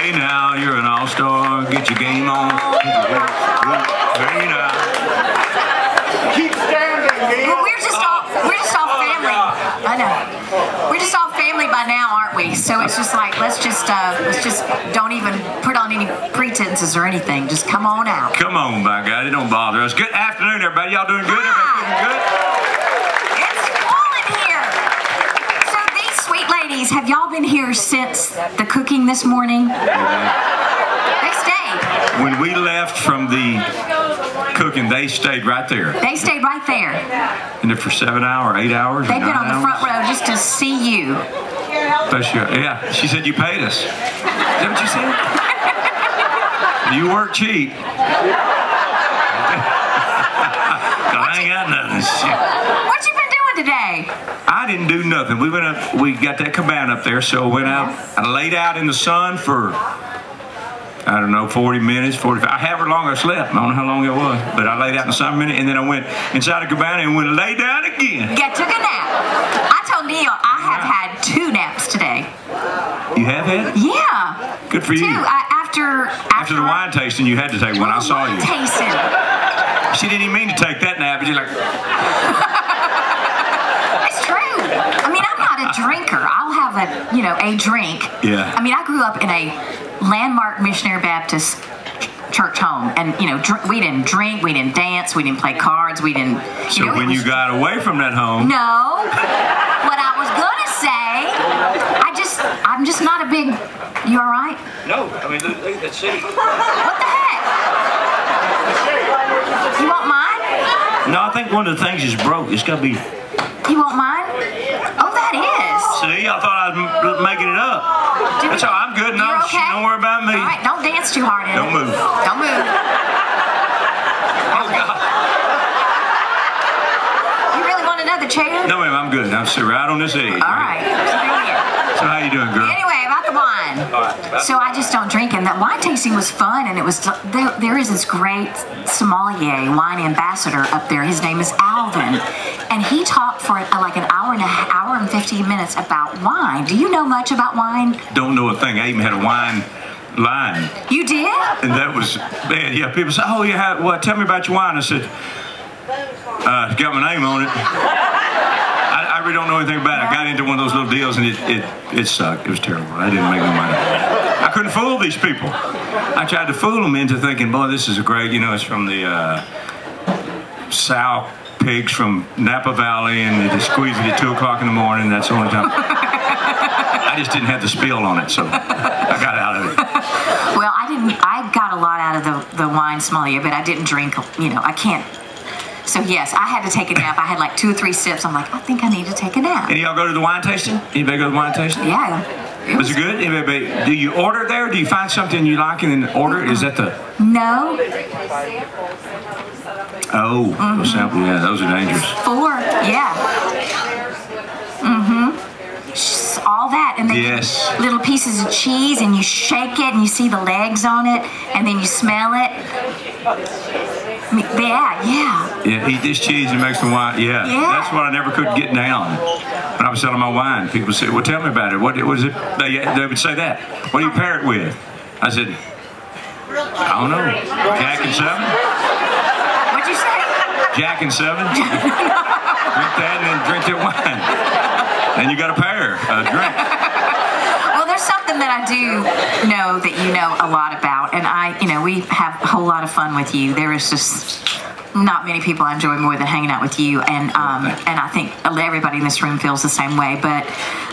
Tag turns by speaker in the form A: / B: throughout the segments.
A: Hey now, you're an all-star. Get your game on. Hey now.
B: Keep standing, Neal.
C: Well, we're just all family. I know. We're just all family by now, aren't we? So it's just like let's just don't even put on any pretenses or anything. Just come on out.
A: Come on, by God, it don't bother us. Good afternoon, everybody. Y'all doing good? Everybody doing good?
C: It's full in here. So these sweet ladies, have y'all been here since the cooking this morning? They stayed.
A: When we left from the cooking, they stayed right there.
C: They stayed right there.
A: And there for 7 hours, 8 hours.
C: They've been on the front row just to see you.
A: Yeah, she said you paid us. Is that what you said? You weren't cheap. I ain't got nothing.
C: What you been doing today?
A: I didn't do nothing. We went up. We got that cabana up there, so I went out. I laid out in the sun for I don't know, 40 minutes, 45. However long I slept. I don't know how long it was, but I laid out in the sun a minute, and then I went inside the cabana and went and lay down again.
C: Yeah, took a nap. I told Neal I have had 2 naps today.
A: You have had?
C: Yeah.
A: Good for you.
C: 2. After
A: the wine tasting, you had to take one. I saw you.
C: Tasting.
A: She didn't even mean to take that nap, but you're like.
C: It's true. I mean, I'm not a drinker. I'll have a drink.
A: Yeah.
C: I mean, I grew up in a landmark missionary Baptist church home, and we didn't drink, we didn't dance, we didn't play cards, we didn't.
A: So when you got away from that home.
C: No. What I was gonna say, I'm just not a big. You all right?
A: No. I mean, look at that city.
C: What the heck? You want mine?
A: No, I think one of the things is broke. It's got to be.
C: You want mine? Oh, that is.
A: See, I thought I was making it up. That's all. I'm good. No,
C: You're okay?
A: Don't worry about me.
C: All right, don't dance too hard.
A: Don't move.
C: Don't move.
A: Oh God.
C: You really want another chair?
A: No, ma'am. I'm good. I'm sitting right on this edge.
C: All right.
A: So how you doing, girl?
C: Anyway, about the wine. So I just don't drink, and that wine tasting was fun, and it was. There is this great sommelier, wine ambassador up there. His name is Alvin, and he talked for like an hour and 15 minutes about wine. Do you know much about wine?
A: Don't know a thing. I even had a wine line.
C: You did?
A: And that was bad. Yeah, people say, "Oh, yeah, well, tell me about your wine." I said, "It's got my name on it." I really don't know anything about it. I got into one of those little deals, and it sucked. It was terrible. I didn't make no money. I couldn't fool these people. I tried to fool them into thinking, boy, this is a great, it's from the sow pigs from Napa Valley, and they squeeze it at 2 o'clock in the morning. That's the only time. I just didn't have the spill on it, so I got out of it.
C: Well, I got a lot out of the wine sommelier, but I didn't drink, I can't. So yes, I had to take a nap. I had like 2 or 3 sips. I'm like, I think I need to take a nap.
A: Any of y'all go to the wine tasting? Anybody go to the wine tasting?
C: Yeah.
A: Was it good? Anybody, do you order there? Do you find something you like and then order? Is that the...
C: No.
A: Oh, those sample, yeah, those are dangerous.
C: 4, yeah. All that, and then
A: yes.
C: Little pieces of cheese, and you shake it, and you see the legs on it, and then you smell it. Yeah.
A: Yeah, eat this cheese and make some wine. Yeah, that's what I never could get down. When I was selling my wine, people would say, well, tell me about it. What was it? They would say that. What do you pair it with? I said, I don't know. Jack and 7?
C: What'd you say?
A: Jack and 7? Drink that and then drink that wine. Then you got a pair, a drink.
C: Well, there's something that I do know that you know a lot about, and we have a whole lot of fun with you. There is just not many people I enjoy more than hanging out with you, and I think everybody in this room feels the same way. But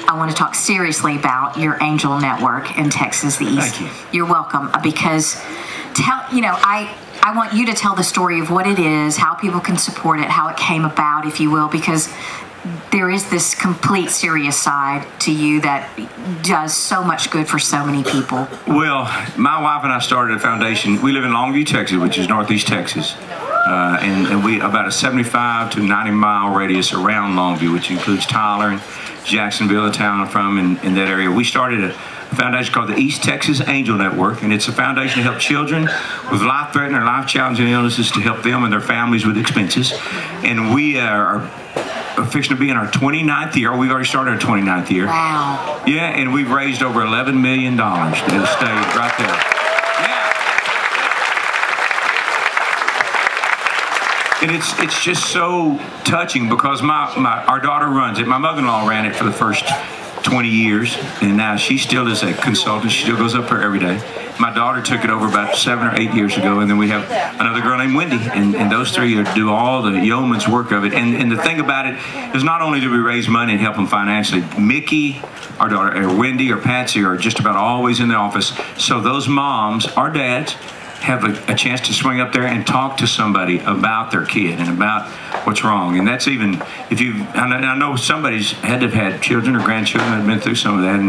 C: I want to talk seriously about your Angel Network in Texas, the East.
A: Thank you.
C: You're welcome, because I want you to tell the story of what it is, how people can support it, how it came about, if you will, because there is this complete serious side to you that does so much good for so many people.
A: Well, my wife and I started a foundation. We live in Longview, Texas, which is northeast Texas. And we about a 75 to 90 mile radius around Longview, which includes Tyler and Jacksonville, the town I'm from, in that area. We started a foundation called the East Texas Angel Network, and it's a foundation to help children with life-threatening or life-challenging illnesses, to help them and their families with expenses. And we are fixing to be in our 29th year. We've already started our 29th year.
C: Wow.
A: Yeah, and we've raised over $11 million to stay right there. Yeah. And it's just so touching because our daughter runs it. My mother-in-law ran it for the first 20 years, and now she still is a consultant. She still goes up there every day. My daughter took it over about 7 or 8 years ago, and then we have another girl named Wendy, and those three do all the yeoman's work of it. And the thing about it is not only do we raise money and help them financially, Mickey, our daughter, or Wendy, or Patsy are just about always in the office. So those moms, our dads, have a chance to swing up there and talk to somebody about their kid and about what's wrong. And that's even, if you, I know somebody's had to have had children or grandchildren that have been through some of that,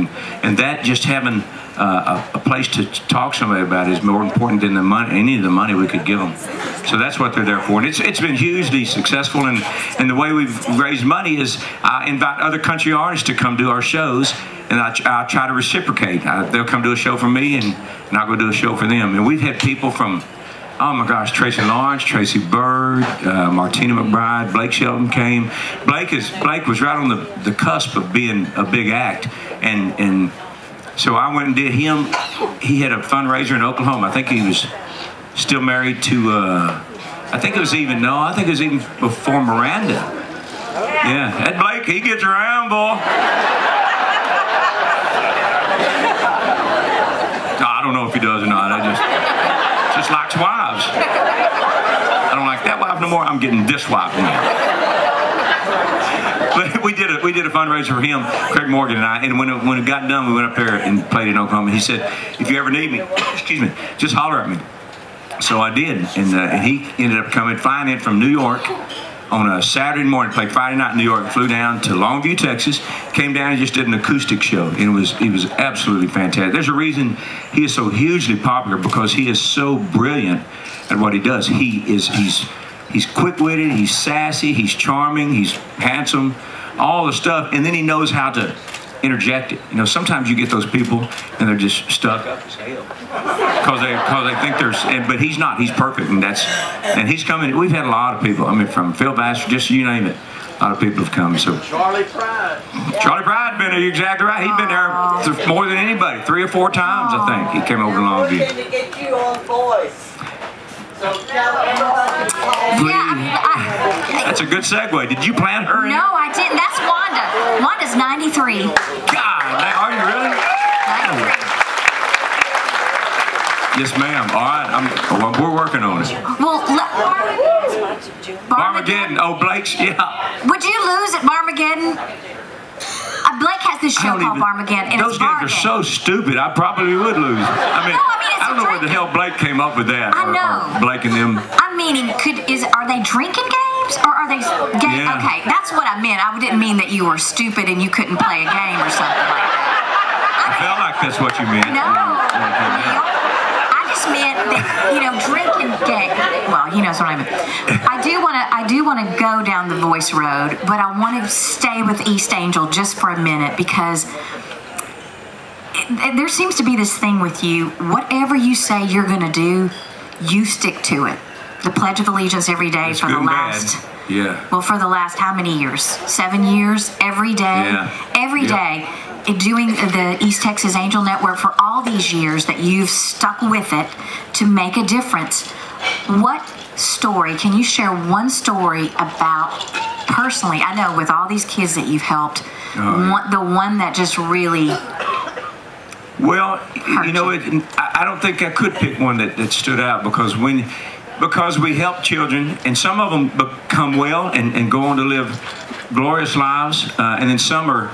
A: and that just having a place to talk to somebody about is more important than the money, any of the money we could give them. So that's what they're there for. And it's been hugely successful, and the way we've raised money is I invite other country artists to come do our shows, and I try to reciprocate. They'll come do a show for me, and I'll go do a show for them. And we've had people from, oh my gosh, Tracy Lawrence, Tracy Bird, Martina McBride, Blake Shelton came. Blake was right on the cusp of being a big act, and so I went and did him. He had a fundraiser in Oklahoma. I think he was still married to, I think it was even before Miranda. Yeah, that Blake, he gets around, boy. I don't know if he does or not. I just likes wives. I don't like that wife no more. I'm getting this wife now. But we did a fundraiser for him, Craig Morgan and I. And when it got done, we went up there and played in Oklahoma. He said, "If you ever need me, excuse me, just holler at me." So I did, and he ended up flying in from New York on a Saturday morning, played Friday night in New York, flew down to Longview, Texas, came down and just did an acoustic show. And he was absolutely fantastic. There's a reason he is so hugely popular, because he is so brilliant at what he does. He's quick-witted, he's sassy, he's charming, he's handsome, all the stuff, and then he knows how to interject it. You know, sometimes you get those people and they're just stuck up as hell because they think but he's not. He's perfect, and he's coming. We've had a lot of people. I mean, from Phil Bassett, just you name it. A lot of people have come. So
B: Charlie Pride.
A: Charlie Pride been there. You're exactly right. He's been there more than anybody, 3 or 4 times, I think. He came over to Longview.
B: To get you on voice. So tell everybody.
A: That's a good segue. Did you plant her in?
C: No, I didn't. That's Wanda. Wanda's 93.
A: God, are you really?
C: 93.
A: Yes, ma'am. All right, we're working on it.
C: Well,
A: Barmageddon. Oh, Blake's, yeah.
C: Would you lose at Barmageddon? Blake has this show called Barmageddon.
A: Those guys are so stupid. I probably would lose. I don't know where the hell Blake came up with that.
C: I know.
A: Or Blake and them.
C: I'm meaning, are they drinking games or are they games?
A: Yeah.
C: Okay, that's what I meant. I didn't mean that you were stupid and you couldn't play a game or something like that.
A: I felt like that's what you meant.
C: No, I just meant that, drinking game. Well, he knows what I mean. I do want to go down the voice road, but I want to stay with East Angel just for a minute, because there seems to be this thing with you. Whatever you say you're going to do, you stick to it. The Pledge of Allegiance every day for the last.
A: Yeah.
C: Well, for the last how many years? 7 years? Every day?
A: Yeah.
C: Every day. Doing the East Texas Angel Network for all these years that you've stuck with it to make a difference. What story, can you share one story about, personally, I know with all these kids that you've helped, the one that just really
A: Well, I don't think I could pick one that stood out, because we help children, and some of them become well and go on to live glorious lives, and then some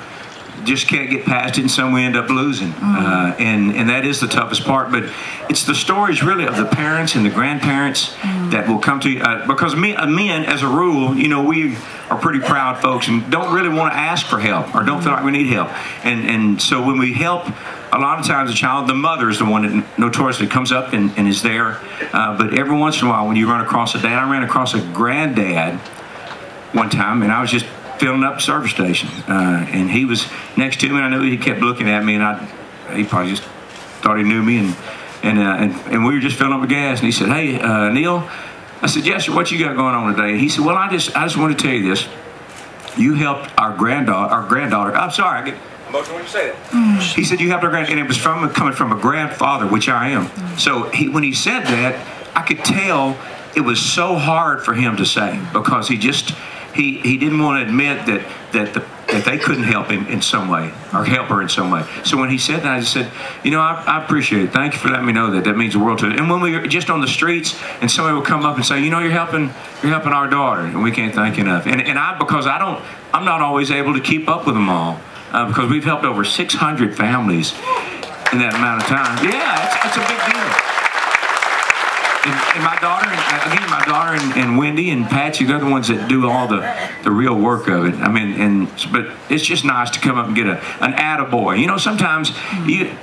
A: just can't get past it, and some we end up losing. And that is the toughest part. But it's the stories really of the parents and the grandparents that will come to you. Because men, as a rule, we are pretty proud folks and don't really want to ask for help or don't feel like we need help. And so when we help, a lot of times the mother is the one that notoriously comes up and is there. But every once in a while, when you run across a dad, I ran across a granddad one time, and I was just filling up the service station, and he was next to me, and I knew he kept looking at me, and he probably just thought he knew me, and we were just filling up the gas, and he said, "Hey, Neal," I said, "Yes, sir, what you got going on today?" He said, "Well, I just want to tell you this. you helped our granddaughter. I'm sorry, I get emotional when you say that. He said, you helped our granddaughter, and it was coming from a grandfather, which I am. So when he said that, I could tell it was so hard for him to say, because he didn't want to admit that they couldn't help him in some way, or help her in some way. So when he said that, I just said, you know, I appreciate it. Thank you for letting me know that. That means the world to us. And when we were just on the streets, and somebody would come up and say, you know, you're helping our daughter, and we can't thank you enough. Because I'm not always able to keep up with them all, because we've helped over 600 families in that amount of time. Yeah, it's a big deal. And my daughter and Wendy and Patsy, they're the ones that do all the real work of it. I mean, but it's just nice to come up and get an attaboy. You know, sometimes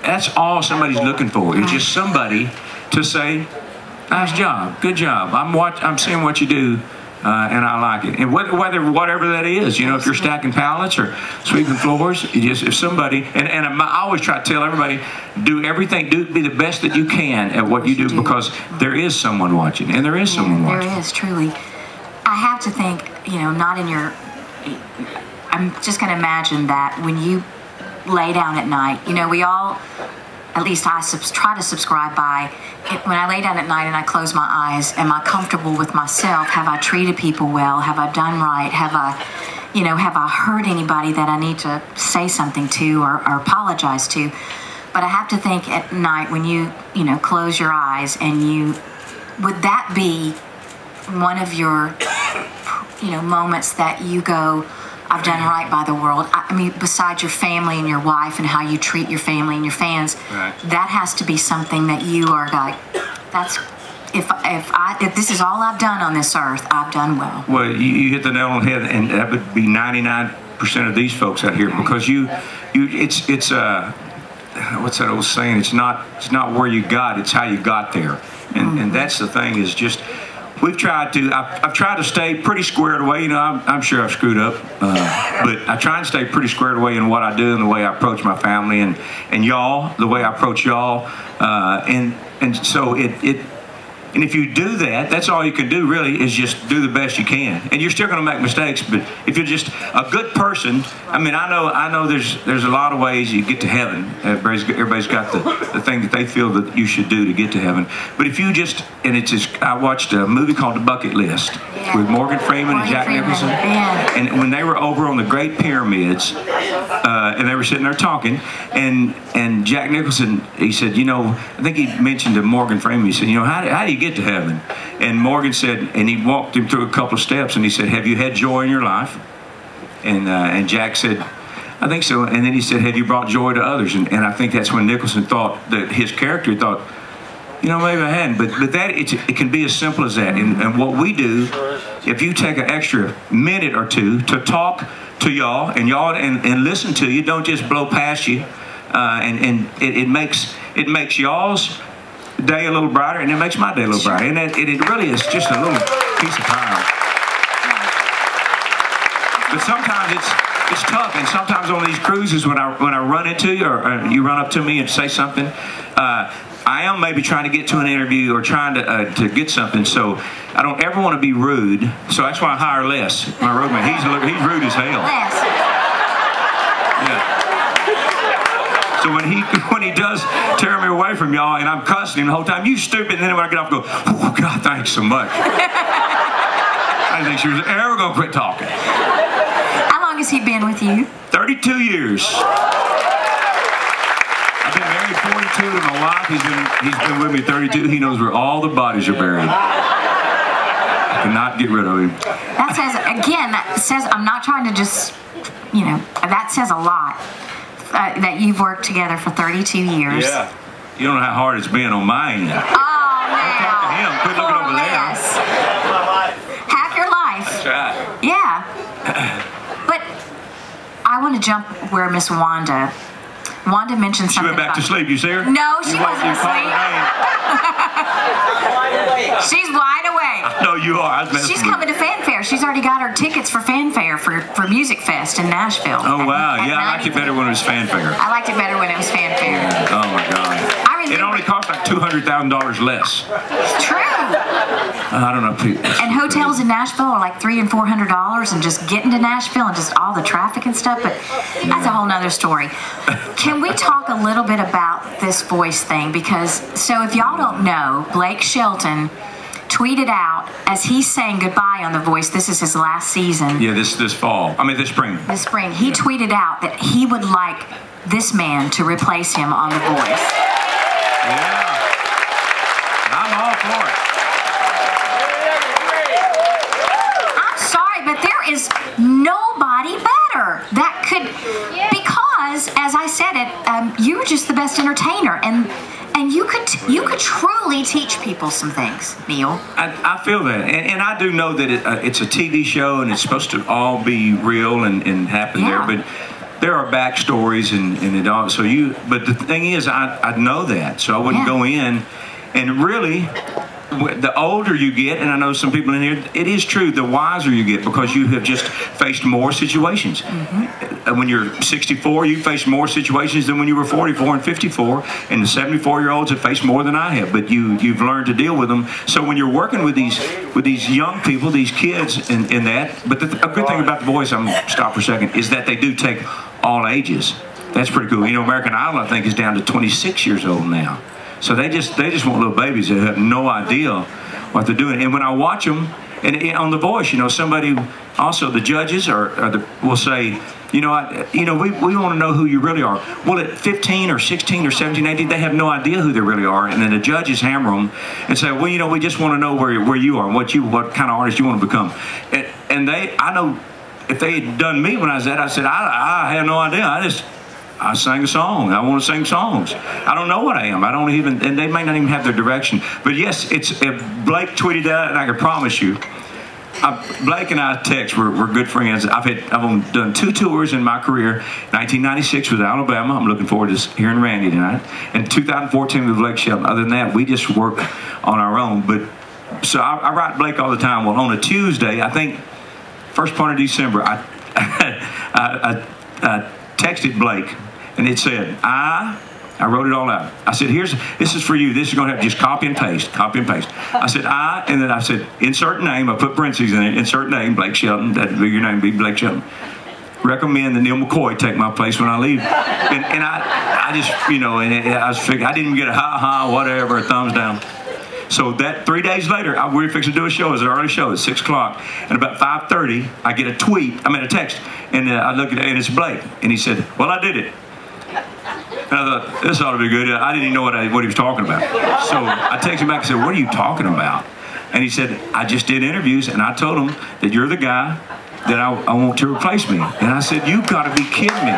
A: that's all somebody's looking for. It's just somebody to say, nice job, good job. I'm seeing what you do. And I like it. And whatever that is, you know, if you're stacking pallets or sweeping floors, if somebody, and I always try to tell everybody, do everything, be the best that you can at what you do, because there is someone watching, and there is someone watching.
C: There is, truly. I have to think, you know, I'm just going to imagine that when you lay down at night, you know, we all, at least I try to subscribe by, when I lay down at night and I close my eyes, am I comfortable with myself? Have I treated people well? Have I done right? Have I hurt anybody that I need to say something to or apologize to? But I have to think at night when you close your eyes, and would that be one of your, moments that you go, I've done right by the world? I mean, besides your family and your wife and how you treat your family and your fans, right, that has to be something that you are like, that's, if this is all I've done on this earth, I've done well.
A: Well, you hit the nail on the head, and that would be 99% of these folks out here, because it's what's that old saying? It's not where you got, it's how you got there, and that's the thing, is just, I've tried to stay pretty squared away. You know, I'm sure I've screwed up, but I try and stay pretty squared away in what I do and the way I approach my family and y'all, the way I approach y'all, and so and if you do that, that's all you can do really, is just do the best you can. And you're still going to make mistakes, but if you're just a good person, I mean, I know there's a lot of ways you get to heaven. Everybody's got the thing that they feel that you should do to get to heaven. But if you just, I watched a movie called The Bucket List with Morgan Freeman and Jack Nicholson. And when they were over on the Great Pyramids, and they were sitting there talking, and Jack Nicholson, he said, you know, I think he mentioned to Morgan Freeman, he said, you know, how do you get to heaven? And Morgan said, and he walked him through a couple of steps, and he said, have you had joy in your life? And Jack said, I think so. And then he said, have you brought joy to others? And I think that's when Nicholson thought, that his character thought, you know, maybe I hadn't. But that it can be as simple as that. And what we do, if you take an extra minute or two to talk to y'all and listen to you, don't just blow past you, and it makes y'all's day a little brighter, and it makes my day a little brighter, and it really is just a little piece of pie. But sometimes it's tough, and sometimes on these cruises when I run into you, or you run up to me and say something, I am maybe trying to get to an interview or trying to get something, so I don't ever want to be rude. So that's why I hire Les, my roadman. He's rude as hell. Yeah. So when he does tear me away from y'all, and I'm cussing him the whole time, you stupid, and then when I get off, I go, oh God, thanks so much. I didn't think she was ever gonna quit talking.
C: How long has he been with you?
A: 32 years. I've been married 42 to my wife. He's been with me 32. He knows where all the bodies are buried. I cannot get rid of him.
C: That says, I'm not trying to just, that says a lot. That you've worked together for 32 years.
A: Yeah. You don't know how hard it's been on mine.
C: Oh, man.
A: Talk to him. Quit looking over there.
C: Half your life.
A: That's right.
C: Yeah. But I want to jump where Miss Wanda mentioned something.
A: She went back to sleep. You see her?
C: No, she wasn't asleep. She's wide awake.
A: No, you are.
C: She's coming to Fanfare. She's already got her tickets for Fanfare for Music Fest in Nashville.
A: Oh, wow. Yeah, I liked it better when it was Fanfare.
C: I liked it better when it was Fanfare.
A: Oh, my God. It only cost like $200,000 less.
C: It's true.
A: I don't know.
C: And hotels in Nashville are like $300 and $400, and just getting to Nashville and just all the traffic and stuff. But that's a whole nother story. Can we talk a little bit about this voice thing? Because so if y'all don't know, Blake Shelton tweeted out as he's saying goodbye on The Voice. This is his last season.
A: Yeah, this fall. I mean, this spring.
C: This spring, he tweeted out that he would like this man to replace him on The Voice.
A: Yeah, I'm all for it.
C: But there is nobody better that could, because as I said it, you were just the best entertainer, and you could truly teach people some things, Neal.
A: I feel that, and I do know that it's a TV show and it's supposed to all be real and happen there, but there are backstories and it all. So but the thing is, I know that, so I wouldn't go in, and really. The older you get, and I know some people in here, it is true, the wiser you get because you have just faced more situations. When you're 64, you face more situations than when you were 44 and 54, and the 74-year-olds have faced more than I have, but you've learned to deal with them. So when you're working with these young people, these kids in that, but a good thing about The Voice, I'm going to stop for a second, is that they do take all ages. That's pretty cool. You know, American Idol, I think, is down to 26 years old now. So they just want little babies that have no idea what they're doing. And when I watch them, and on The Voice, you know, somebody also the judges will say, we want to know who you really are. Well, at 15 or 16 or 17, 18, they have no idea who they really are, and then the judges hammer them and say, well, we just want to know where you are and what kind of artist you want to become. And I know if they had done me when I was that, I said I have no idea. I sang a song. I want to sing songs. I don't know what I am. I don't even, and they may not even have their direction. But yes, Blake tweeted that, and I can promise you, Blake and I text. We're good friends. I've done 2 tours in my career. 1996 with Alabama. I'm looking forward to hearing Randy tonight. And 2014 with Blake Shelton. Other than that, we just work on our own. But so I write Blake all the time. Well, on a Tuesday, I think first part of December, I texted Blake. And it said, I wrote it all out. I said, this is for you. This is going to have just copy and paste. I said, and then I said, insert name. I put parentheses in it. Insert name, Blake Shelton. That'd be your name, be Blake Shelton. Recommend that Neal McCoy take my place when I leave. And I just, I was figuring, I didn't even get a ha-ha, whatever, a thumbs down. So that 3 days later, we were fixing to do a show. It was an early show at 6 o'clock. And about 5:30, I get a text. And I look at it, and it's Blake. And he said, well, I did it. And I thought, this ought to be good. I didn't even know what he was talking about. So I texted him back and said, what are you talking about? And he said, I just did interviews, and I told him that you're the guy that I want to replace me. And I said, you've got to be kidding me.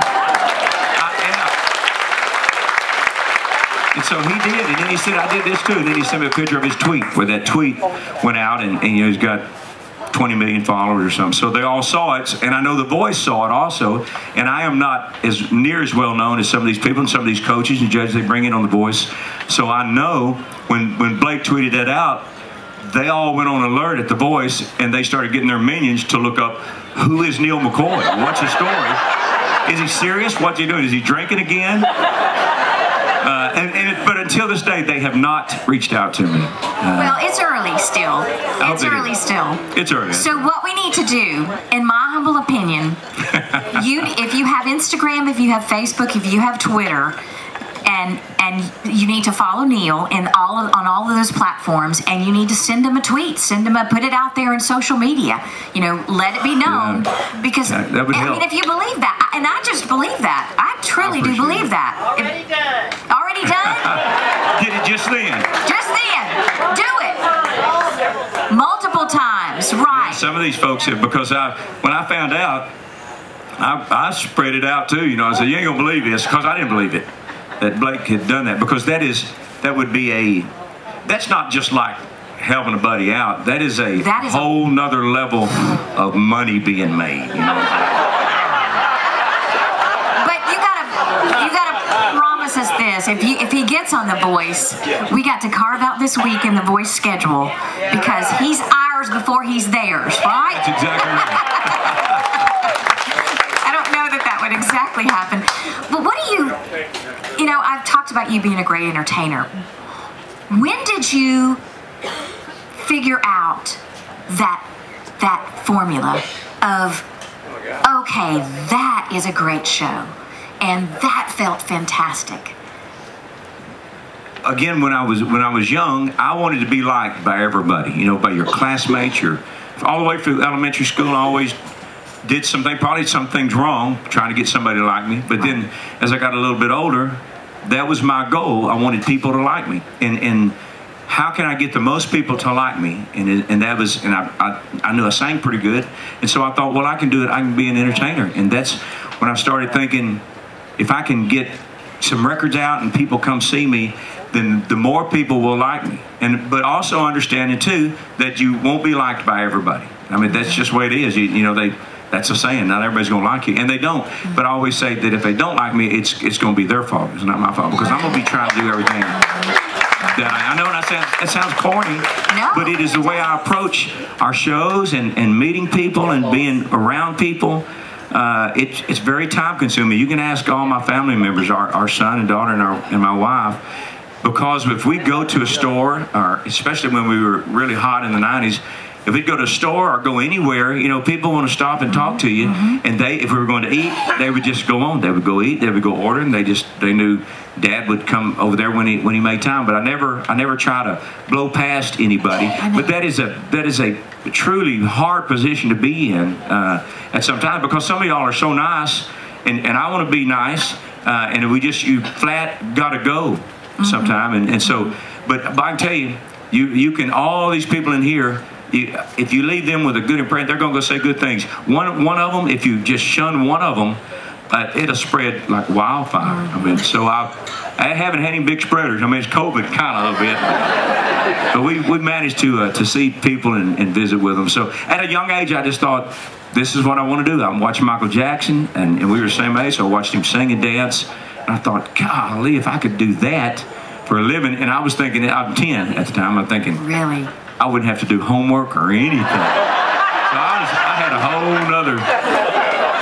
A: And so he did. And then he said, I did this too. And then he sent me a picture of his tweet, where that tweet went out, and he's got 20 million followers or something. So they all saw it, and I know The Voice saw it also, and I am not as near as well known as some of these people and some of these coaches and judges they bring in on The Voice. So I know when Blake tweeted that out, they all went on alert at The Voice, and they started getting their minions to look up, who is Neal McCoy? What's his story? Is he serious? What's he doing? Is he drinking again? But until this day, they have not reached out to me.
C: Well, it's early still. It's early still.
A: It's early.
C: So what we need to do, in my humble opinion, if you have Instagram, if you have Facebook, if you have Twitter, and you need to follow Neal on all of those platforms, and you need to send him a tweet, put it out there in social media. Let it be known, because
A: that would help.
C: I mean, if you believe that, and I just believe that, I truly do believe that.
B: Already done.
C: Already done?
A: Did it just then?
C: Just then. Do it. Multiple times, right?
A: Yeah, some of these folks have, because when I found out, I spread it out too. I said, you ain't gonna believe this, because I didn't believe it that Blake had done that, because that's not just like helping a buddy out. That is a whole nother level of money being made.
C: But you gotta promise us this: if he gets on The Voice, we got to carve out this week in The Voice schedule, because he's ours before he's theirs, right?
A: That's exactly right.
C: I don't know that would exactly happen. But what do you? I've talked about you being a great entertainer. When did you figure out that formula of, okay, that is a great show, and that felt fantastic?
A: Again, when I was young, I wanted to be liked by everybody. You know, by your classmates, all the way through elementary school. I always did probably some things wrong, trying to get somebody to like me. But then, as I got a little bit older, that was my goal. I wanted people to like me, and how can I get the most people to like me? And that was, and I knew I sang pretty good, and so I thought, well, I can do it. I can be an entertainer, and that's when I started thinking, if I can get some records out and people come see me, then the more people will like me. But also understanding too that you won't be liked by everybody. I mean, that's just the way it is. You know, that's a saying. Not everybody's going to like you, and they don't. But I always say that if they don't like me, it's going to be their fault. It's not my fault, because I'm going to be trying to do everything. I know it sounds corny, but it is the way I approach our shows and meeting people and being around people. It's very time consuming. You can ask all my family members, our son and daughter and my wife, because if we go to a store, or especially when we were really hot in the 90s, if we'd go to a store or go anywhere, you know, people want to stop and talk to you, and if we were going to eat, they would just go on. They would go eat, they would go order, and they knew Dad would come over there when he made time. But I never try to blow past anybody. But that is a truly hard position to be in at some time, because some of y'all are so nice, and I want to be nice, and you flat gotta go sometime, and so. But I can tell you, you can, all these people in here, if you leave them with a good impression, they're going to go say good things. One of them, if you just shun one of them, it'll spread like wildfire. I mean, so I haven't had any big spreaders. I mean, it's COVID kind of a bit, but we managed to see people and visit with them. So at a young age, I just thought, this is what I want to do. I'm watching Michael Jackson, and we were the same age, so I watched him sing and dance, and I thought, golly, if I could do that for a living. And I was thinking, I'm 10 at the time, I'm thinking, really? I wouldn't have to do homework or anything. So I had a whole nother,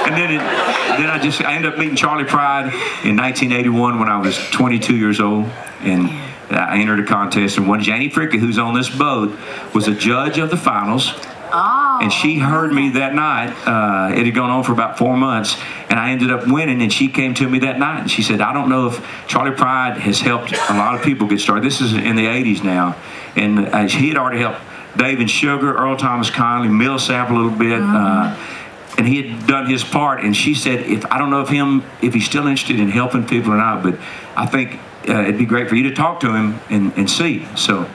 A: and then I ended up meeting Charlie Pride in 1981 when I was 22 years old, and I entered a contest, and one Janie Fricke, who's on this boat, was a judge of the finals. And she heard me that night. It had gone on for about 4 months, and I ended up winning, and she came to me that night, and she said, I don't know if Charlie Pride has helped a lot of people get started. This is in the 80s now, and he had already helped Dave and Sugar, Earl Thomas Conley, Millsap a little bit, and he had done his part, and she said, I don't know if he's still interested in helping people or not, but I think it'd be great for you to talk to him and see. So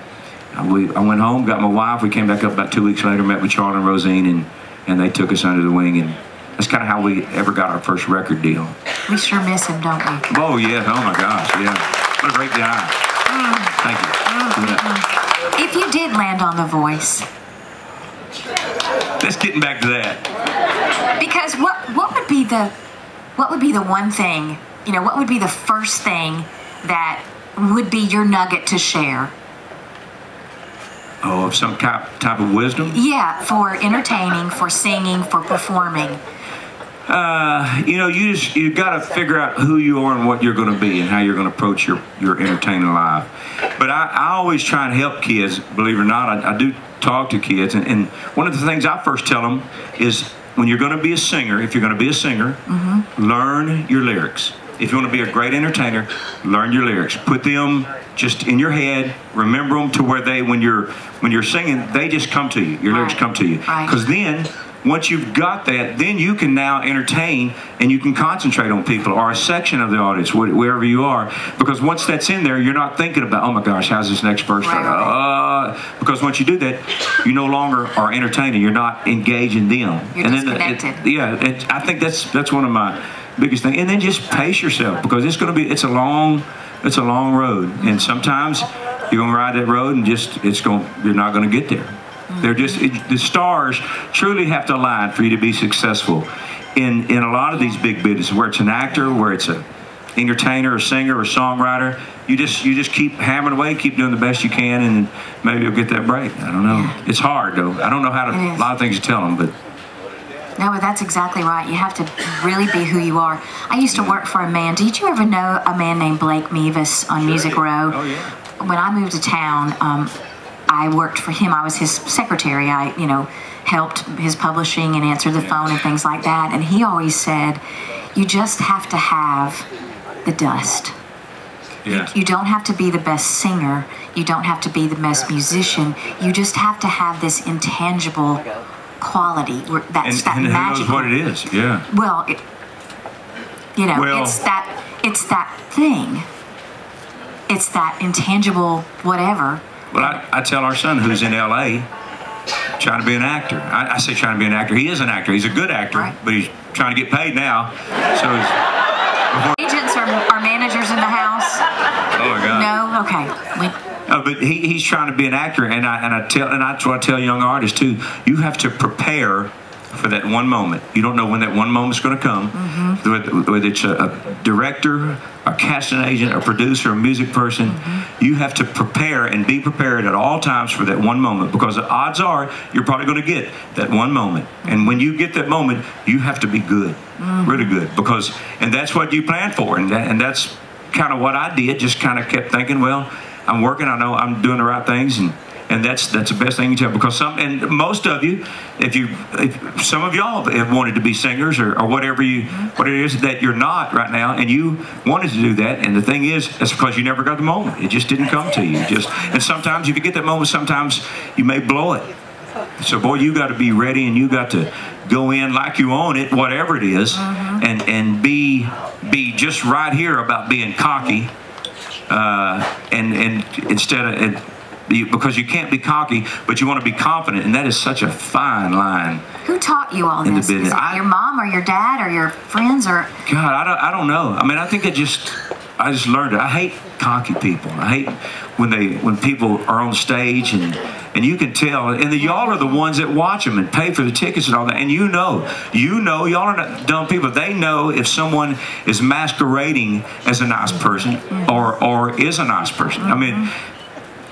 A: I went home, got my wife. We came back up about 2 weeks later, met with Charlie and Rosine, and they took us under the wing. And that's kind of how we ever got our first record deal.
C: We sure miss him, don't we?
A: Oh, yeah. Oh, my gosh. Yeah. What a great guy. Thank you. Yeah.
C: If you did land on The Voice.
A: Let's get back to that.
C: Because what would be the one thing, you know, what would be the first thing that would be your nugget to share?
A: Oh, of some type of wisdom?
C: Yeah, for entertaining, for singing, for performing.
A: You know, you got to figure out who you are and what you're going to be and how you're going to approach your entertaining life. But I always try and help kids, believe it or not. I do talk to kids, and one of the things I first tell them is, when you're going to be a singer, if you're going to be a singer, learn your lyrics. If you want to be a great entertainer, learn your lyrics. Put them just in your head. Remember them to where when you're singing, they just come to you. Your lyrics come to you. Because then, once you've got that, then you can now entertain, and you can concentrate on people or a section of the audience, wherever you are. Because once that's in there, you're not thinking about, oh my gosh, how's this next verse? Because once you do that, you no longer are entertaining. You're not engaging them.
C: You're disconnected.
A: I think that's one of my biggest thing. And then just pace yourself, because it's a long road, and sometimes you're gonna ride that road and you're not gonna get there. The stars truly have to align for you to be successful in a lot of these big businesses, where it's an actor, where it's an entertainer, a singer, or a songwriter. You just keep hammering away, keep doing the best you can, and maybe you'll get that break. I don't know. It's hard though. I don't know a lot of things to tell them, but.
C: No, but that's exactly right. You have to really be who you are. I used to work for a man. Did you ever know a man named Blake Mevis on Music Row?
A: Oh, yeah.
C: When I moved to town, I worked for him. I was his secretary. I, helped his publishing and answered the phone and things like that. And he always said, you just have to have the dust.
A: Yeah.
C: You don't have to be the best singer. You don't have to be the best musician. You just have to have this intangible quality. That's that
A: and
C: magical.
A: who knows what it is? Yeah.
C: Well, it's that thing. It's that intangible whatever.
A: Well, I tell our son who's in L.A. trying to be an actor. I say trying to be an actor. He is an actor. He's a good actor,
C: right.
A: But he's trying to get paid now. So
C: agents are managers in the house.
A: Oh my God.
C: No, okay.
A: But he's trying to be an actor, and that's what I tell young artists too. You have to prepare for that one moment. You don't know when that one moment's going to come. Mm-hmm. Whether it's a director, a casting agent, a producer, a music person, mm-hmm. You have to prepare and be prepared at all times for that one moment, because the odds are you're probably going to get that one moment. And when you get that moment, you have to be good, mm-hmm. Really good, and that's what you plan for, and that's kind of what I did. Just kind of kept thinking, well, I'm working. I know I'm doing the right things, and that's the best thing you tell, because most of you, if some of y'all have wanted to be singers or whatever what it is that you're not right now, and you wanted to do that, and the thing is, that's because you never got the moment. It just didn't come to you. And sometimes if you get that moment, sometimes you may blow it. So boy, you got to be ready, and you got to go in like you own it, whatever it is, mm-hmm. and be just right here about being cocky, and instead of. Because you can't be cocky, but you want to be confident, and that is such a fine line.
C: Who taught you all this? Is it your mom or your dad or your friends or?
A: God, I don't know. I mean, I think I just learned it. I hate cocky people. I hate when people are on stage and you can tell, and y'all are the ones that watch them and pay for the tickets and all that, and you know, y'all are not dumb people. They know if someone is masquerading as a nice person or is a nice person. I mean.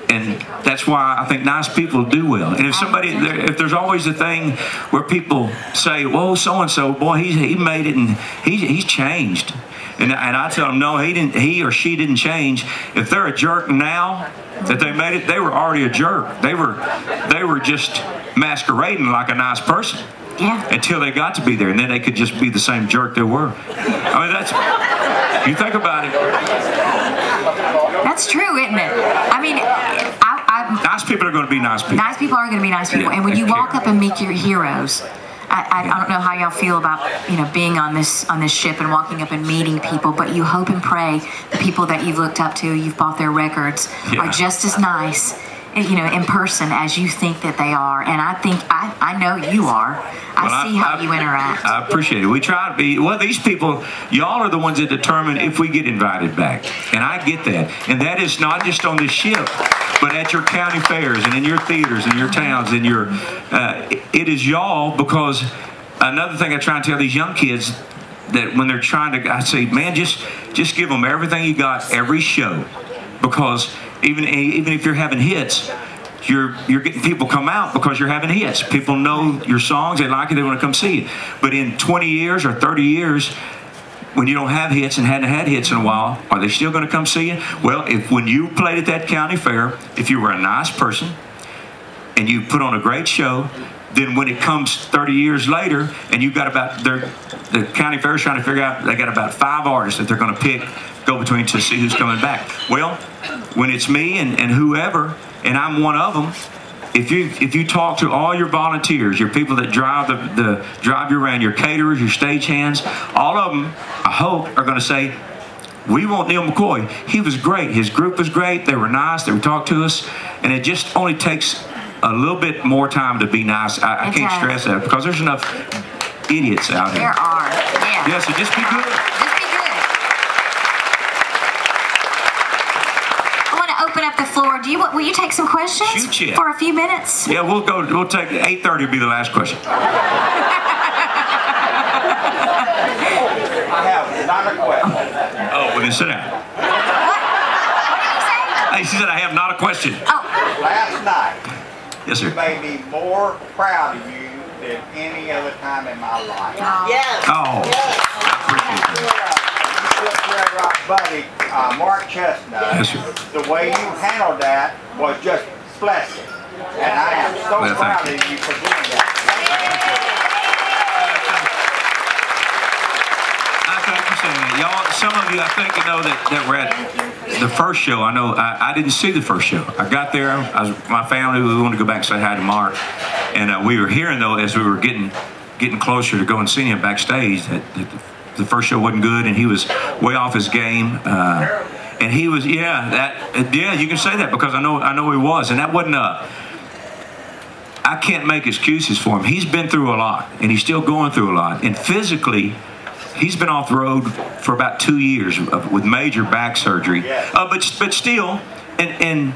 A: And that's why I think nice people do well. And if there's always a thing where people say, "Whoa, so and so, boy, he made it and he's changed," and I tell them, no, he or she didn't change. If they're a jerk now that they made it, they were already a jerk. They were just masquerading like a nice person.
C: Yeah.
A: Until they got to be there, and then they could just be the same jerk they were. I mean, you think about it.
C: That's true, isn't it? I mean,
A: nice people are going to be nice people.
C: Nice people are going to be nice people,
A: yeah,
C: and when you walk up and meet your heroes, I don't know how y'all feel about being on this ship and walking up and meeting people, but you hope and pray the people that you've looked up to, you've bought their records, are just as nice, in person as you think that they are. And I think I know you are. I see how you interact.
A: I appreciate it. We try to be. Well, these people, y'all are the ones that determine if we get invited back, and I get that. And that is not just on this ship, but at your county fairs and in your theaters and your towns and your. It is y'all, because another thing I try and tell these young kids, that when they're trying to, I say, man, just give them everything you got every show, because even if you're having hits, you're getting people come out because you're having hits. People know your songs, they like it, they want to come see it. But in 20 years or 30 years, when you don't have hits and hadn't had hits in a while, are they still going to come see you? Well, when you played at that county fair, if you were a nice person and you put on a great show, then when it comes 30 years later and you've got the county fair is trying to figure out, they got about 5 artists that they're going to go between to see who's coming back. Well, when it's me and whoever, and I'm one of them, if you talk to all your volunteers, your people that drive drive you around, your caterers, your stagehands, all of them, I hope, are going to say, we want Neal McCoy. He was great. His group was great. They were nice. They would talk to us, and it just only takes a little bit more time to be nice. I can't stress that, because there's enough idiots out here.
C: There are. Yeah.
A: Yeah. So just be good.
C: Open up the floor. Will you take some questions?
A: Shoot you.
C: For a few minutes?
A: Yeah, we'll take 8:30 will be the last question.
B: I have not a question.
A: Oh, well then sit down.
C: What did you say?
A: Hey, she said I have not a question.
C: Oh.
B: Last night,
A: yes, sir.
B: you made me more proud of you than any other time in my life.
D: Yes.
A: Oh, I appreciate that.
B: Buddy, Mark Chestnut,
A: yes, sir.
B: The way you handled that was just blessing. And I am so
A: Well,
B: proud
A: thank
B: of you for doing that.
A: I thank you for saying that. Y'all, some of you, I think, you know that were at the first show. I know I didn't see the first show. I got there. My family, we wanted to go back and say hi to Mark. And we were hearing, though, as we were getting closer to go and see him backstage, that the first show wasn't good, and he was way off his game. And he was, you can say that, because I know he was, and that wasn't I can't make excuses for him. He's been through a lot, and he's still going through a lot. And physically, he's been off the road for about 2 years with major back surgery. But still, and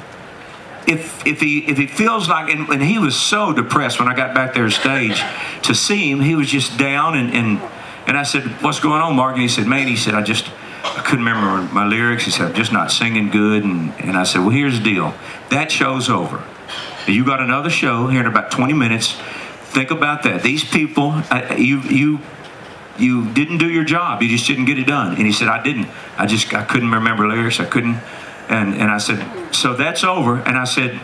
A: if he feels like, and he was so depressed when I got back there stage to see him. He was just down, and I said, "What's going on, Mark?" And he said, "Man," he said, I couldn't remember my lyrics. He said, "I'm just not singing good." And I said, "Well, here's the deal. That show's over. You got another show here in about 20 minutes. Think about that. These people, you didn't do your job. You just didn't get it done." And he said, "I didn't. I couldn't remember lyrics. I couldn't." And I said, "So that's over." And I said,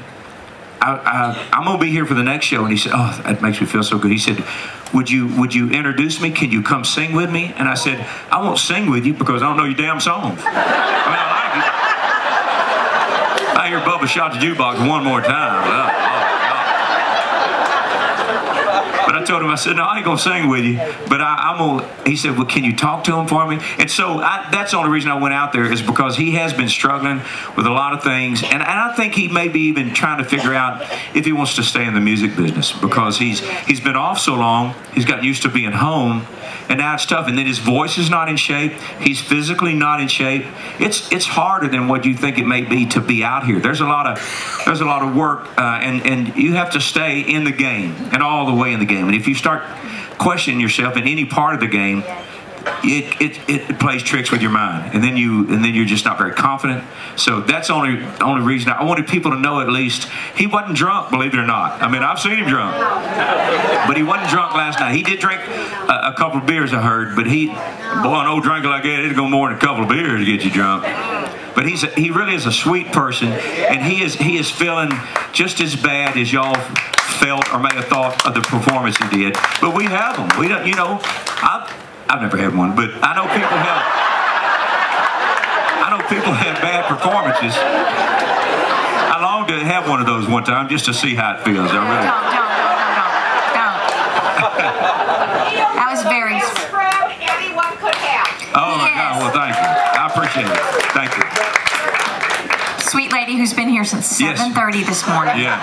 A: I'm going to be here for the next show." And he said, "Oh, that makes me feel so good." He said, Would you introduce me? Can you come sing with me?" And I said, "I won't sing with you because I don't know your damn songs." I mean, I like it. I hear Bubba shot the jukebox one more time. But I told him, I said, "No, I ain't going to sing with you, but I'm going to," he said, "Well, can you talk to him for me?" And so that's the only reason I went out there, is because he has been struggling with a lot of things. And I think he may be even trying to figure out if he wants to stay in the music business, because he's been off so long. He's gotten used to being home, and now it's tough. And then his voice is not in shape. He's physically not in shape. It's harder than what you think it may be to be out here. There's a lot of work, and you have to stay in the game and all the way in the game. And if you start questioning yourself in any part of the game, it plays tricks with your mind, and then you're just not very confident. So that's the only reason I wanted people to know, at least he wasn't drunk, believe it or not. I mean, I've seen him drunk, but he wasn't drunk last night. He did drink a couple of beers, I heard, but an old drinker like that, it'd go more than a couple of beers to get you drunk. But he really is a sweet person, and he is feeling just as bad as y'all felt or may have thought of the performance he did. But we have them. We don't, I've never had one, but I know people have bad performances. I long to have one of those one time just to see how it feels. I really
C: Don't. That was very
D: proud anyone could have.
A: Oh my God, well thank you. I appreciate it. Thank you.
C: sweet lady who's been here since 7:30 this morning.
A: Yeah.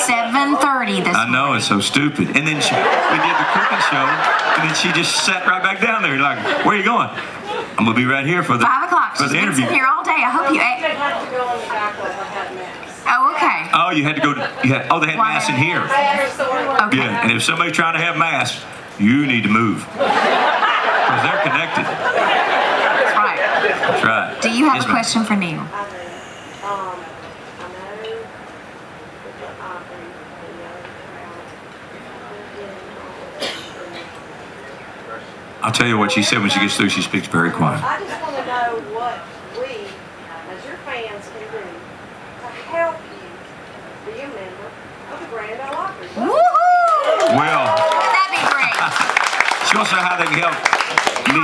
C: 7:30 this morning.
A: I know, it's so stupid. And then we did the cooking show, and then she just sat right back down there like, "Where are you going?" "I'm going to be right here for the
C: 5 o'clock.
A: for
C: She's
A: the
C: been
A: interview."
C: sitting here all day. I hope you ate. Oh, okay.
A: Oh, you had to go to, they had mass in here.
C: Okay.
A: Yeah, and if somebody's trying to have mass, you need to move. Because they're connected.
C: That's right.
A: That's right.
C: Do you have
A: Yes,
C: a
A: ma'am.
C: question for Neal?
A: I'll tell you what she said when she gets through. She speaks very quiet.
D: I just want to know what we, as your fans, can do to help you be a member of the Grand Ole Opry.
C: Woohoo!
A: Well,
C: That'd be great.
A: she wants to know how they can help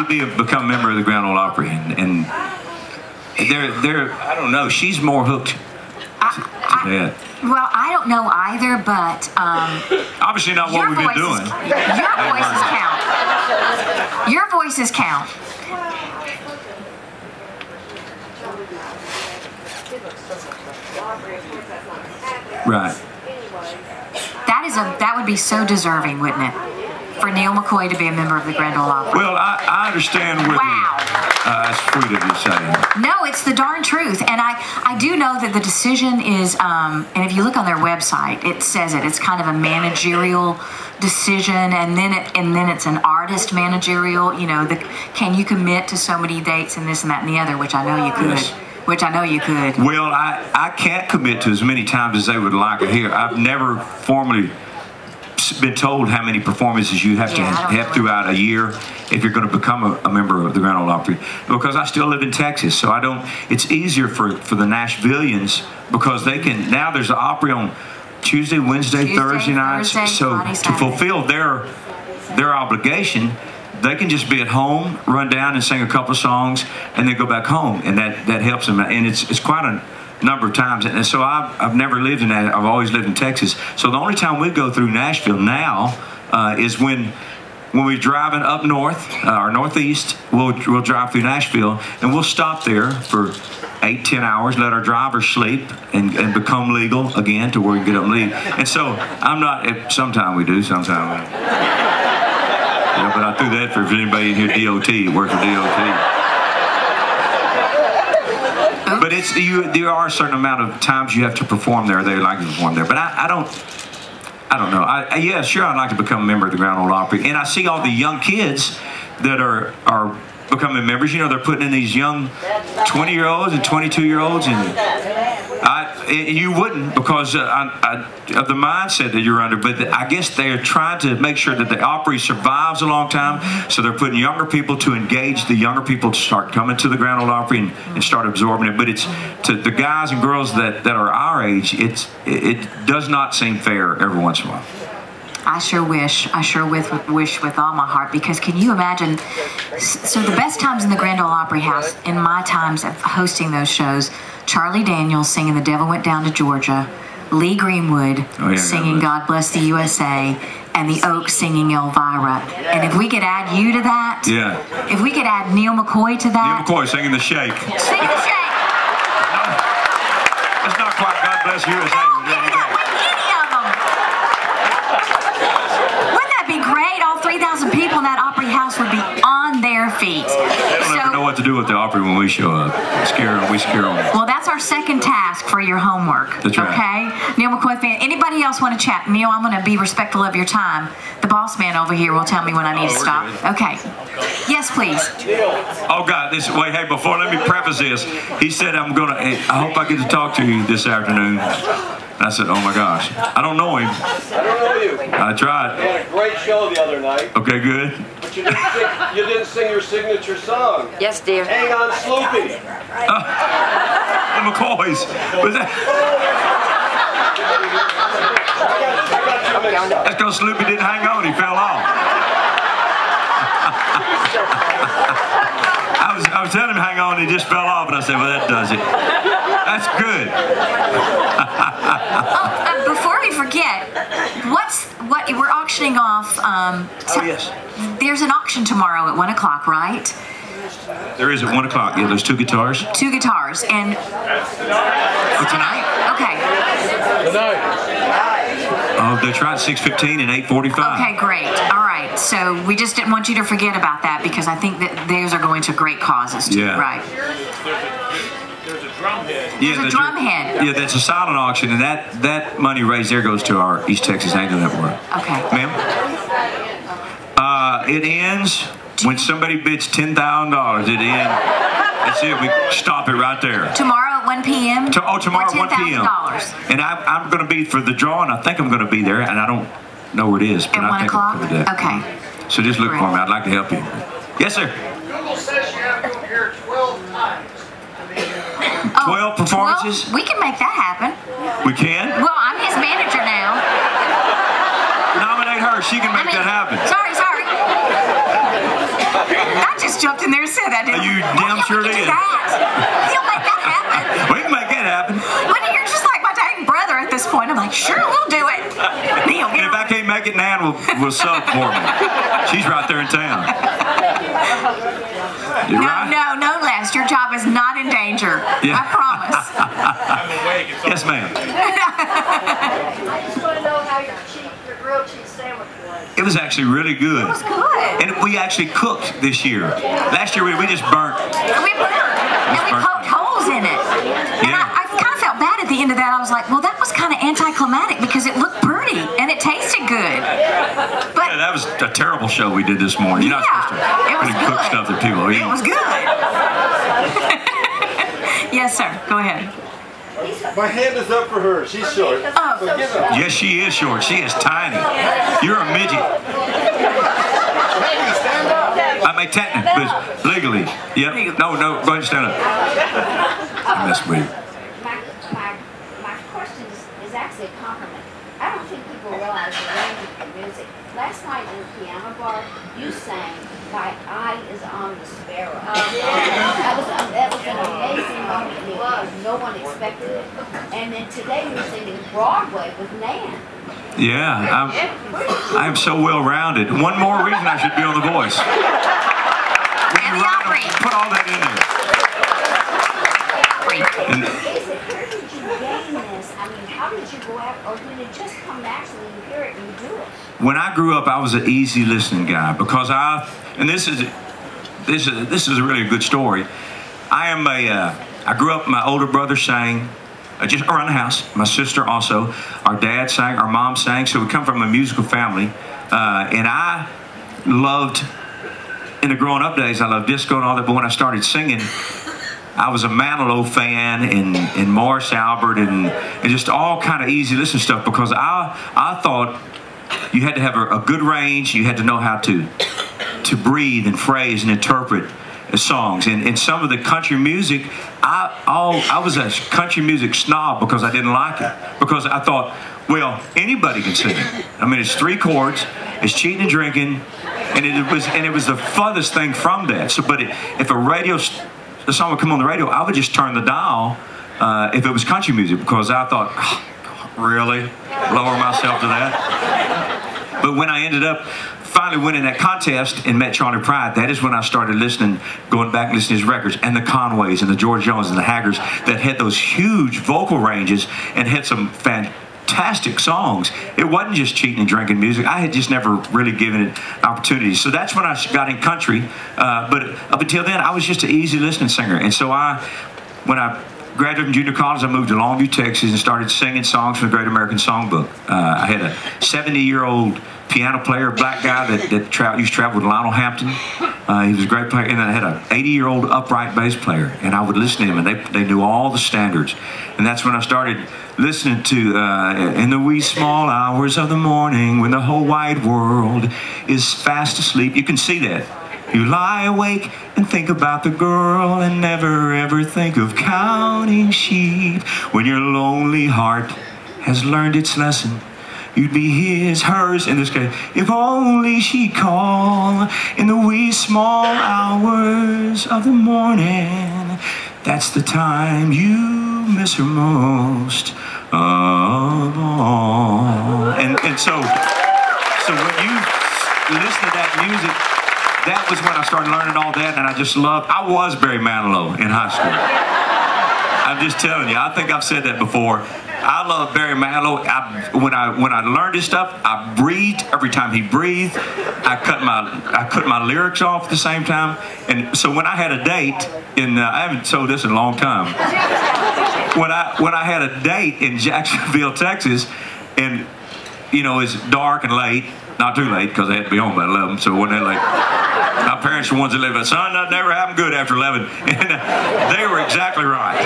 A: me become a member of the Grand Ole Opry. And they're I don't know, she's more hooked to that.
C: Well, I don't know either, but
A: Obviously not what we've been doing.
C: Your voices count. Your voices count.
A: Right.
C: That would be so deserving, wouldn't it? For Neal McCoy to be a member of the Grand Ole Opry.
A: Well, I understand what that's sweet of you saying.
C: No, it's the darn truth. And I do know that the decision is, and if you look on their website, it says it's kind of a managerial decision, and then it's an artist managerial, can you commit to so many dates and this and that and the other, which I know you could.
A: Yes.
C: Which I know you could.
A: Well, I can't commit to as many times as they would like to hear. I've never formally been told how many performances you have to have throughout a year if you're going to become a member of the Grand Ole Opry. Because I still live in Texas, so I don't. It's easier for the Nashvillians because they can now. There's the Opry on Tuesday, Wednesday, Thursday nights. So to fulfill their obligation, they can just be at home, run down and sing a couple of songs, and then go back home, and that helps them. And it's quite a number of times. And so I've never lived in that. I've always lived in Texas. So the only time we go through Nashville now is when we're driving up north or northeast. We'll drive through Nashville, and we'll stop there for 8-10 hours, let our drivers sleep, and become legal again to where we can get up and leave. And so I'm not. Sometimes we do. Sometimes we don't. Yeah, but I threw that for anybody in here, DOT, works for DOT. But there are a certain amount of times you have to perform there. They like to perform there. But I don't know. Yeah, sure, I'd like to become a member of the Grand Ole Opry. And I see all the young kids that are becoming members. You know, they're putting in these young 20-year-olds and 22-year-olds, and you wouldn't because of the mindset that you're under. But I guess they're trying to make sure that the Opry survives a long time, so they're putting younger people to engage the younger people to start coming to the Grand Ole Opry and start absorbing it. But it's to the guys and girls that are our age, it does not seem fair every once in a while.
C: I sure wish with all my heart, because can you imagine? So the best times in the Grand Ole Opry House, in my times of hosting those shows, Charlie Daniels singing The Devil Went Down to Georgia, Lee Greenwood singing God Bless the USA, and the Oaks singing Elvira. And if we could add you to that, if we could add Neal McCoy to that.
A: Neal McCoy singing The Shake.
C: Sing The Shake.
A: It's not quite God Bless USA.
C: Great, all 3,000 people in that Opry House would be on their feet.
A: They don't ever know what to do with the Opry when we show up. We scare them.
C: Well, that's our second task for your homework.
A: That's right.
C: Okay? Neal McCoy fan. Anybody else want to chat? Neal, I'm going to be respectful of your time. The boss man over here will tell me when I need to stop.
A: Good.
C: Okay. Yes, please.
A: Oh, God. Wait, hey, before, let me preface this. He said, I hope I get to talk to you this afternoon. I said, oh my gosh. I don't know him.
E: I don't know you.
A: I tried.
E: You had a great show the other night.
A: Okay, good.
E: But you didn't sing your signature song.
F: Yes, dear.
E: Hang on, Sloopy.
A: The McCoys. Was that? That's because Sloopy didn't hang on. He fell off. I was telling him hang on, he just fell off, and I said, well, that does it. That's good.
C: Before we forget, what we're auctioning off.
A: Yes.
C: There's an auction tomorrow at 1 o'clock, right?
A: There is at 1 o'clock. Yeah, there's 2 guitars.
C: 2 guitars, and
A: tonight.
C: Okay.
E: Tonight.
A: Oh, they're trying 6:15 and 8:45.
C: Okay, great. All right. So we just didn't want you to forget about that, because I think that theirs are going to great causes too.
A: Yeah.
C: Right.
E: There's a drum head.
A: Yeah,
C: There's a drum head.
A: Yeah, that's a silent auction, and that money raised there goes to our East Texas Angel Network.
C: Okay.
A: Ma'am? It ends when somebody bids $10,000. It ends. That's it. We stop it right there.
C: Tomorrow at 1 p.m.?
A: Tomorrow at 1 p.m.
C: $10,000.
A: And I'm going to be for the drawing. I think I'm going to be there, and I don't know where it is. But
C: At
A: I
C: 1
A: think
C: o'clock?
A: I'm there.
C: Okay.
A: So just look for me. I'd like to help you. Yes, sir.
B: Google says you have to appear 12 times.
A: 12 performances?
C: 12? We can make that happen.
A: We can?
C: Well, I'm his manager now.
A: Nominate her. She can make that happen.
C: Sorry. I just jumped in there and said that, didn't I?
A: You damn sure
C: we can
A: did.
C: do that. He'll make that happen.
A: We can make that happen.
C: When you're just like my dang brother at this point, I'm like, sure, we'll do it. Neal,
A: And if I can't make it, Nan will sub for me. She's right there in town. You're right?
C: No less. Your job is not in danger.
A: Yeah.
C: I promise.
E: I'm awake.
A: Yes, ma'am.
D: I just want to know how your grilled cheese sandwich was.
A: It was actually really good.
C: It was good.
A: And we actually cooked this year. Last year we just burnt.
C: We poked holes in it. And
A: Yeah.
C: I kind of felt bad at the end of that. I was like, well, that was kind of anticlimactic because it looked pretty and it tasted good. But
A: Yeah, that was a terrible show we did this morning. You're not supposed to
C: it was
A: really cook
C: good.
A: stuff that people eat.
C: It was good. Yes, sir. Go ahead.
E: My hand is up for her. She's short.
C: Oh.
E: So give her.
A: Yes, she is short. She is tiny. You're a midget.
B: Hey, stand up.
A: I may technically, but legally. Yep. No, go ahead and stand up. I mess with you.
F: My question is actually a compliment. I don't think people realize the range of your music. Last night in the piano bar, you sang "My Eye Is on the Sparrow." That was an amazing moment because no one expected it. And then today you're singing Broadway with Nan.
A: Yeah, I'm so well-rounded. One more reason I should be on The Voice.
C: And the Opry.
A: Put all that in there. And
F: Where did you gain this? I mean, how did you go out, or did it just come naturally? You hear it and you do it.
A: when I grew up, I was an easy listening guy because this is really a good story. I grew up, my older brother sang just around the house. My sister also. Our dad sang, our mom sang. So we come from a musical family. And I loved, in the growing up days, I loved disco and all that. But when I started singing, I was a Manilow fan and Morris Albert and just all kind of easy listening stuff because I thought you had to have a good range. You had to know how to breathe and phrase and interpret songs. And some of the country music, I was a country music snob because I didn't like it. Because I thought, well, anybody can sing it. I mean, it's 3 chords, it's cheating and drinking, and it was the furthest thing from that. So, but if the song would come on the radio, I would just turn the dial if it was country music because I thought, oh, really? Lower myself to that? But when I ended up finally winning that contest and met Charlie Pride, that is when I started listening, going back and listening to his records, and the Conways and the George Jones and the Haggers that had those huge vocal ranges and had some fantastic songs. It wasn't just cheating and drinking music. I had just never really given it opportunities. So that's when I got in country. But up until then, I was just an easy listening singer. And so when I graduated from junior college, I moved to Longview, Texas, and started singing songs from the Great American Songbook. I had a 70-year-old piano player, black guy that used to travel with Lionel Hampton. He was a great player. And then I had an 80-year-old upright bass player, and I would listen to him, and they knew all the standards. And that's when I started listening to in the wee small hours of the morning when the whole wide world is fast asleep. You can see that. You lie awake and think about the girl and never ever think of counting sheep. When your lonely heart has learned its lesson, you'd be his, hers, in this case. If only she'd call in the wee small hours of the morning. That's the time you miss her most of all. And so when you listen to that music, that was when I started learning all that, and I was Barry Manilow in high school. I'm just telling you, I think I've said that before. I love Barry Manilow. When I learned his stuff, I breathed every time he breathed. I cut my lyrics off at the same time. And so when I had a date I haven't told this in a long time. When I had a date in Jacksonville, Texas, and it's dark and late. Not too late because they had to be home by 11, so it wasn't that late. My parents were the ones that lived, son, that never happened good after 11. And they were exactly right.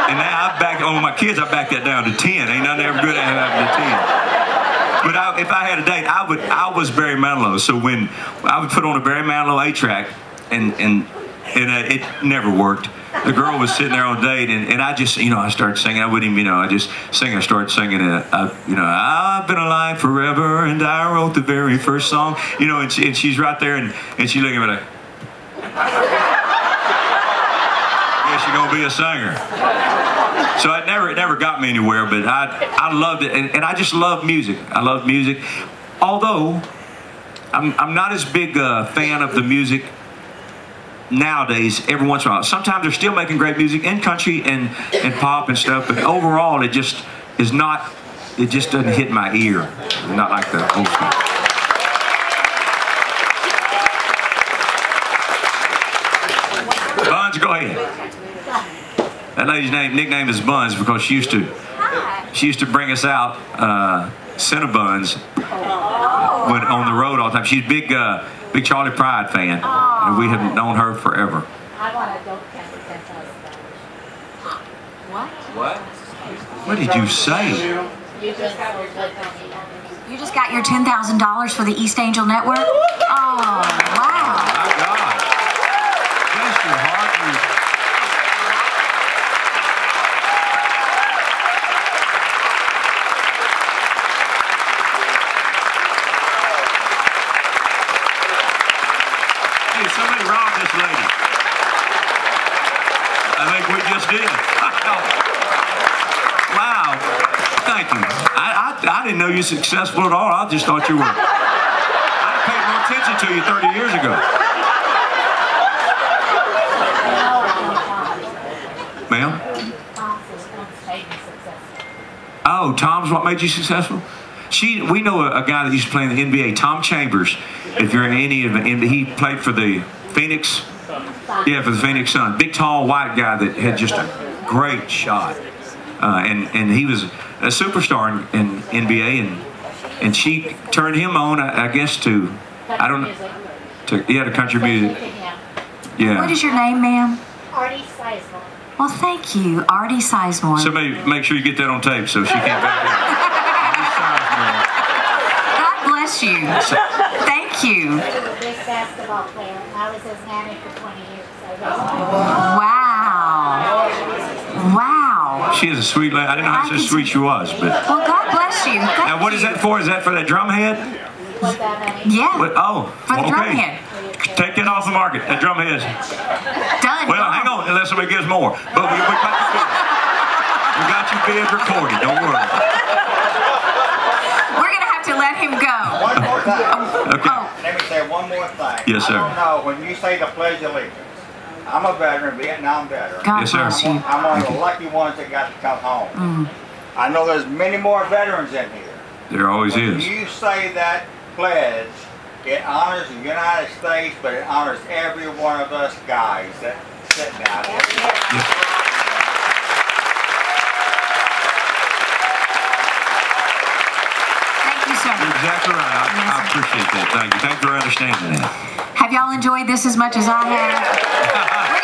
A: And now my kids, I backed that down to 10. Ain't nothing ever good happened to 10. But if I had a date, I was Barry Manilow. So when I would put on a Barry Manilow 8-track, and it never worked. The girl was sitting there on a date, and I just, I started singing. I wouldn't even, I started singing, I've been alive forever, and I wrote the very first song, and she's right there, and she's looking at me like, yeah, she's gonna be a singer. So it never got me anywhere, but I loved it, and I just love music. I love music, although I'm not as big a fan of the music nowadays. Every once in a while, sometimes they're still making great music in country and pop and stuff, but overall it just doesn't hit my ear, not like the old school. Buns, go ahead. That lady's nickname is Buns because she used to bring us out Cinnabons on the road all the time. She's big Charlie Pride fan, and we have known her forever.
F: I want to go camping.
C: What?
E: What?
A: What did you say?
F: You just got your
C: You just got your $10,000 for the East Angel Network? Oh, wow.
A: My God. Bless your heart. Hey, somebody robbed this lady. I think we just did. Wow. Thank you. I didn't know you were successful at all. I just thought you were. I paid more attention to you 30 years ago. Ma'am? Oh, Tom's what made you successful? We know a guy that used to play in the NBA, Tom Chambers. If you're in any of it, he played for the Phoenix. Yeah, for the Phoenix Suns. Big, tall, white guy that had just a great shot. And he was a superstar in NBA, and she turned him on, I guess, to, I don't know, to country music. Yeah.
C: What is your name, ma'am?
F: Artie Sizemore.
C: Well, thank you, Artie Sizemore.
A: Somebody make sure you get that on tape so she can't back out.
C: God bless you. Thank you.
F: He was a big basketball player. I was his nanny for 20 years.
C: Wow. Wow.
A: She is a sweet lady. I didn't know how sweet she was, but.
C: Well, God bless you.
A: Now, what is that for? Is that for that drum head?
F: What's that, honey?
C: Yeah.
A: Oh,
C: For the drum
A: okay.
C: head.
A: Take that off the market. That drum head.
C: Done.
A: Well, hang on, unless somebody gives more. But we got your bid recorded. Don't worry.
C: We're gonna have to let him go.
B: One more thing.
A: Okay.
B: Let me say one more thing.
A: Yes, sir.
B: I don't know, when you say the Pledge of Allegiance, I'm a veteran, Vietnam veteran.
C: God
A: Yes, sir.
C: bless you.
B: I'm one of the lucky ones that got to come home. I know there's many more veterans in here.
A: There always
B: When
A: is.
B: you say that pledge, it honors the United States, but it honors every one of us guys that sitting out here.
C: Thank you, sir.
A: You're exactly right. I appreciate that. Thank you. Thank you for understanding that.
C: Have y'all enjoyed this as much as I have?